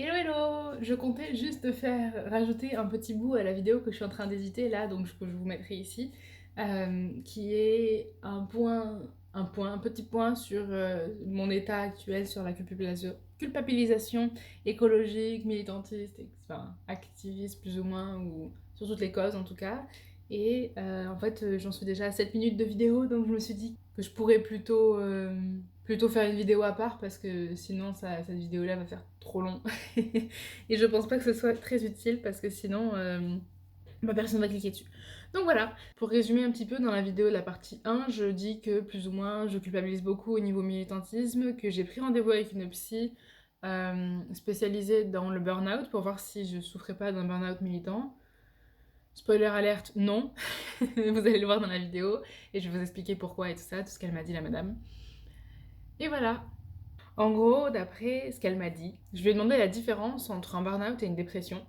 Hello hello! Je comptais juste rajouter un petit bout à la vidéo que je suis en train d'éditer là, donc que je vous mettrai ici, qui est un petit point sur mon état actuel sur la culpabilisation écologique, militantiste, enfin activiste plus ou moins, ou sur toutes les causes en tout cas. Et en fait, j'en suis déjà à 7 minutes de vidéo, donc je me suis dit que je pourrais plutôt faire une vidéo à part parce que sinon cette vidéo-là va faire trop long. Et je pense pas que ce soit très utile parce que sinon personne va cliquer dessus. Donc voilà, pour résumer un petit peu dans la vidéo de la partie 1, je dis que plus ou moins je culpabilise beaucoup au niveau militantisme, que j'ai pris rendez-vous avec une psy spécialisée dans le burn-out pour voir si je souffrais pas d'un burn-out militant. Spoiler alerte, non. Vous allez le voir dans la vidéo et je vais vous expliquer pourquoi et tout ce qu'elle m'a dit la madame. Et voilà. En gros, d'après ce qu'elle m'a dit, je lui ai demandé la différence entre un burn-out et une dépression.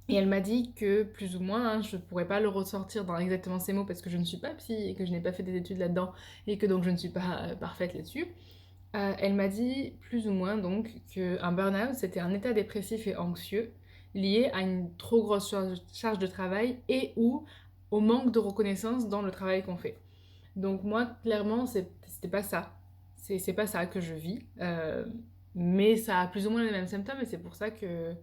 Et elle m'a dit que plus ou moins, je pourrais pas le ressortir dans exactement ces mots parce que je ne suis pas psy et que je n'ai pas fait des études là-dedans et que donc je ne suis pas parfaite là-dessus. Elle m'a dit plus ou moins donc qu'un burn-out c'était un état dépressif et anxieux lié à une trop grosse charge de travail et ou au manque de reconnaissance dans le travail qu'on fait. Donc moi, clairement, c'était pas ça. C'est pas ça que je vis. Mais ça a plus ou moins les mêmes symptômes et c'est pour ça que,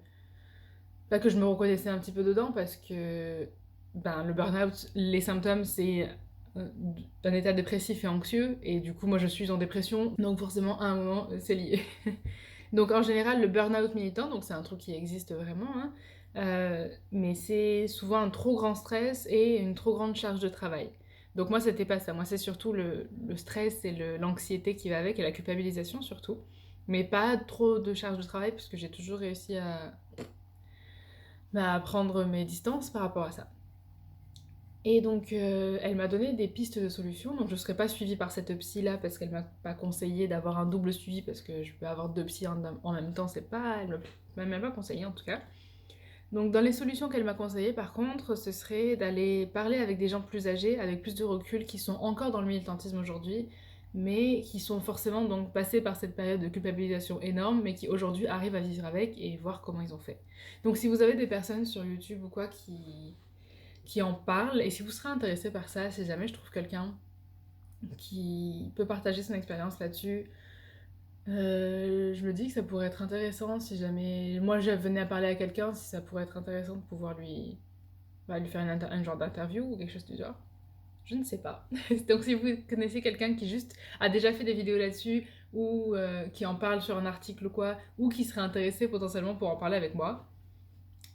pas que je me reconnaissais un petit peu dedans parce que le burn-out, les symptômes, c'est un état dépressif et anxieux et du coup, moi, je suis en dépression. Donc forcément, à un moment, c'est lié. Donc en général, le burn-out militant, donc c'est un truc qui existe vraiment, hein, mais c'est souvent un trop grand stress et une trop grande charge de travail. Donc moi, c'était pas ça. Moi, c'est surtout le stress et l'anxiété qui va avec et la culpabilisation surtout. Mais pas trop de charge de travail puisque j'ai toujours réussi à prendre mes distances par rapport à ça. Et donc, elle m'a donné des pistes de solutions. Donc, je ne serai pas suivie par cette psy-là parce qu'elle m'a pas conseillé d'avoir un double suivi parce que je peux avoir deux psys en même temps. C'est pas, elle m'a même pas conseillé en tout cas. Donc, dans les solutions qu'elle m'a conseillées, par contre, ce serait d'aller parler avec des gens plus âgés, avec plus de recul, qui sont encore dans le militantisme aujourd'hui, mais qui sont forcément donc passés par cette période de culpabilisation énorme, mais qui aujourd'hui arrivent à vivre avec et voir comment ils ont fait. Donc, si vous avez des personnes sur YouTube ou quoi qui en parlent, et si vous serez intéressé par ça, si jamais je trouve quelqu'un qui peut partager son expérience là-dessus, je me dis que ça pourrait être intéressant si jamais moi je venais à parler à quelqu'un, si ça pourrait être intéressant de pouvoir lui faire un genre d'interview ou quelque chose du genre. Je ne sais pas. Donc si vous connaissez quelqu'un qui juste a déjà fait des vidéos là-dessus ou qui en parle sur un article ou quoi, ou qui serait intéressé potentiellement pour en parler avec moi,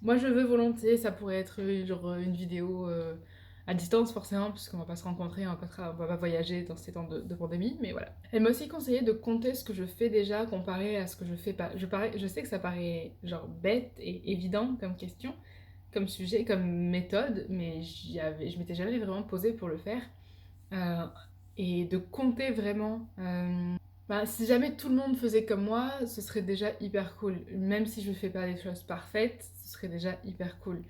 moi je veux volontiers, ça pourrait être genre une vidéo à distance forcément, puisqu'on va pas se rencontrer, on va pas voyager dans ces temps de pandémie, mais voilà. Elle m'a aussi conseillé de compter ce que je fais déjà comparé à ce que je fais pas. Je sais que ça paraît genre bête et évident comme question, comme sujet, comme méthode, mais je m'étais jamais vraiment posée pour le faire. Euh, et de compter vraiment. Si jamais tout le monde faisait comme moi, ce serait déjà hyper cool. Même si je fais pas des choses parfaites, ce serait déjà hyper cool.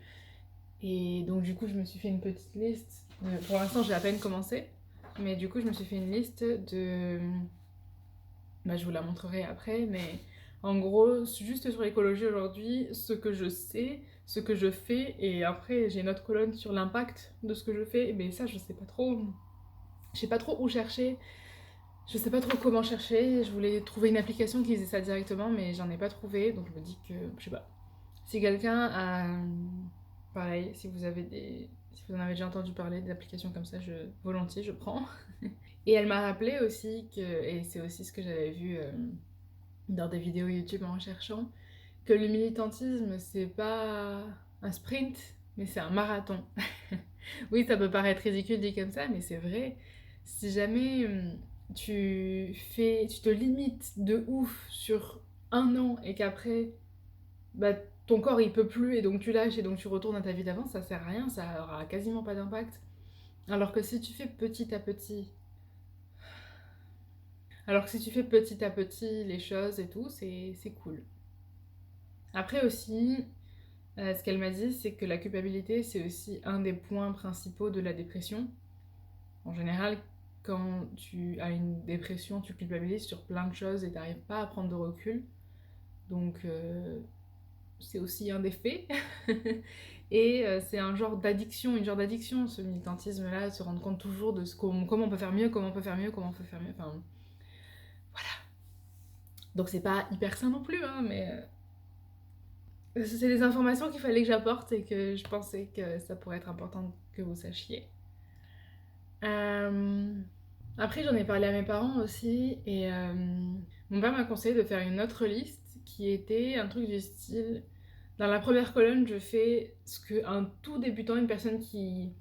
Et donc du coup, je me suis fait une petite liste. Pour l'instant, j'ai à peine commencé. Mais du coup, je me suis fait une liste de... je vous la montrerai après, mais en gros, juste sur l'écologie aujourd'hui, ce que je sais, ce que je fais, et après j'ai une autre colonne sur l'impact de ce que je fais, mais ça je sais pas trop. Je sais pas trop où chercher, je sais pas trop comment chercher, je voulais trouver une application qui faisait ça directement, mais j'en ai pas trouvé, donc je me dis que, je sais pas. Si quelqu'un a... Pareil, si vous en avez déjà entendu parler d'applications comme ça, volontiers, je prends. Et elle m'a rappelé aussi que, et c'est aussi ce que j'avais vu dans des vidéos YouTube en cherchant, que le militantisme, c'est pas un sprint, mais c'est un marathon. Oui, ça peut paraître ridicule dit comme ça, mais c'est vrai. Si jamais tu te limites de ouf sur un an et qu'après, ton corps il peut plus et donc tu lâches et donc tu retournes à ta vie d'avant, ça sert à rien, ça aura quasiment pas d'impact. Alors que si tu fais petit à petit, les choses et tout, c'est cool. Après aussi, ce qu'elle m'a dit, c'est que la culpabilité, c'est aussi un des points principaux de la dépression. En général, quand tu as une dépression, tu culpabilises sur plein de choses et t'arrives pas à prendre de recul. Donc, c'est aussi un des faits. Et c'est un genre d'addiction, une genre d'addiction, ce militantisme-là, se rendre compte toujours de comment on peut faire mieux, comment on peut faire mieux, comment on peut faire mieux, enfin... Donc c'est pas hyper sain non plus, hein, mais c'est des informations qu'il fallait que j'apporte et que je pensais que ça pourrait être important que vous sachiez. Euh, Après, j'en ai parlé à mes parents aussi, et mon père m'a conseillé de faire une autre liste qui était un truc du style. Dans la première colonne, je fais ce qu'un tout débutant, une personne qui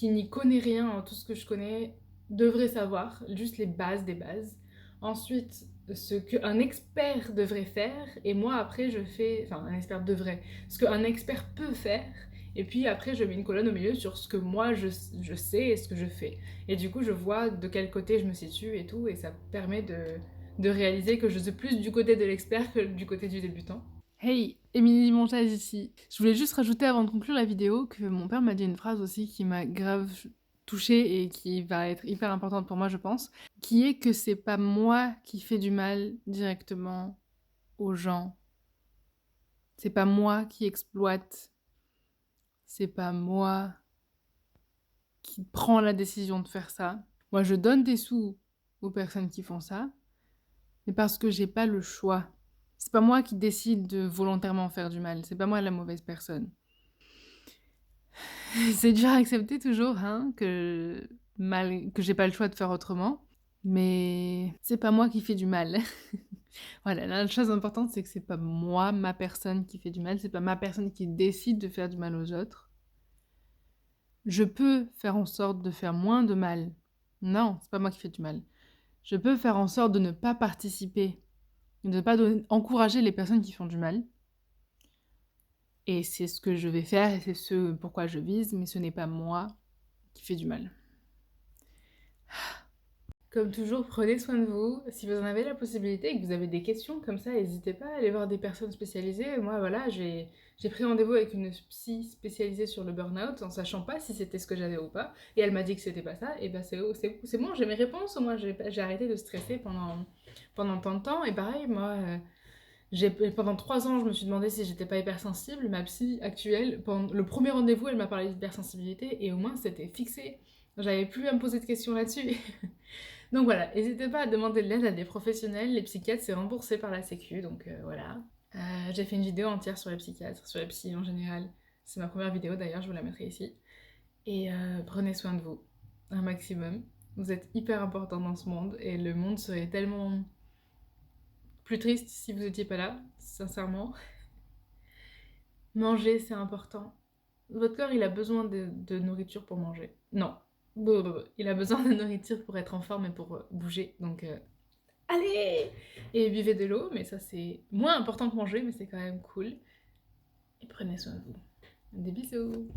n'y connaît rien en tout ce que je connais, devrait savoir, juste les bases des bases. Ensuite, ce qu'un expert devrait faire, et moi après je fais, enfin un expert devrait, ce qu'un expert peut faire, et puis après je mets une colonne au milieu sur ce que moi je sais et ce que je fais. Et du coup je vois de quel côté je me situe et tout, et ça permet de réaliser que je suis plus du côté de l'expert que du côté du débutant. Hey, Émilie Montaz ici. Je voulais juste rajouter avant de conclure la vidéo que mon père m'a dit une phrase aussi qui m'a grave touchée et qui va être hyper importante pour moi, je pense, qui est que c'est pas moi qui fais du mal directement aux gens. C'est pas moi qui exploite. C'est pas moi qui prends la décision de faire ça. Moi, je donne des sous aux personnes qui font ça, mais parce que j'ai pas le choix. C'est pas moi qui décide de volontairement faire du mal. C'est pas moi la mauvaise personne. C'est dur à accepter toujours, hein, que j'ai pas le choix de faire autrement. Mais c'est pas moi qui fais du mal. Voilà, la chose importante, c'est que c'est pas moi, ma personne qui fait du mal, c'est pas ma personne qui décide de faire du mal aux autres. Je peux faire en sorte de faire moins de mal. Non, c'est pas moi qui fais du mal. Je peux faire en sorte de ne pas participer, de ne pas encourager les personnes qui font du mal. Et c'est ce que je vais faire et c'est ce pourquoi je vise, mais ce n'est pas moi qui fais du mal. Comme toujours, prenez soin de vous. Si vous en avez la possibilité et que vous avez des questions comme ça, n'hésitez pas à aller voir des personnes spécialisées. Moi, voilà, j'ai pris rendez-vous avec une psy spécialisée sur le burn-out en sachant pas si c'était ce que j'avais ou pas. Et elle m'a dit que c'était pas ça. Et ben c'est bon, j'ai mes réponses. Moi, j'ai arrêté de stresser pendant tant de temps. Et pareil, moi, pendant 3 ans, je me suis demandé si j'étais pas hypersensible. Ma psy actuelle, pendant le premier rendez-vous, elle m'a parlé d'hypersensibilité et au moins c'était fixé. J'avais plus à me poser de questions là-dessus. Donc voilà, n'hésitez pas à demander de l'aide à des professionnels. Les psychiatres, c'est remboursé par la Sécu, donc voilà. J'ai fait une vidéo entière sur les psychiatres, sur les psys en général. C'est ma première vidéo d'ailleurs, je vous la mettrai ici. Et prenez soin de vous, un maximum. Vous êtes hyper important dans ce monde et le monde serait tellement plus triste si vous n'étiez pas là, sincèrement. Manger, c'est important. Votre corps, il a besoin de nourriture pour manger. Non. Il a besoin de nourriture pour être en forme et pour bouger. Donc, allez! Et buvez de l'eau, mais ça, c'est moins important que manger, mais c'est quand même cool. Et prenez soin de vous. Des bisous!